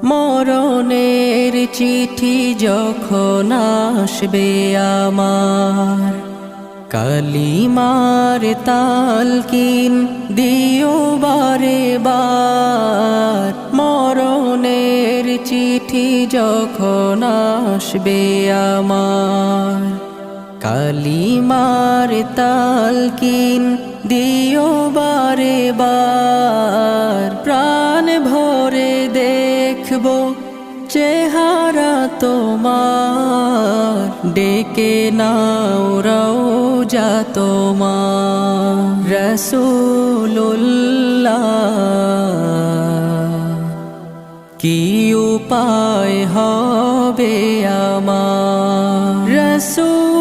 মরণের চিঠি যখন আসবে আমার, কালিমার তালকিন দিও বারে বার। মরণের চিঠি যখন আসবে আমার, কালিমার তালকিন দিও বারে বার। প্রাণ ভরে দেখব চেহারা তোমার, ডেকে নাও রওজা তোমার। রাসূলুল্লাহ কি উপায় হবে আমার, রাসূল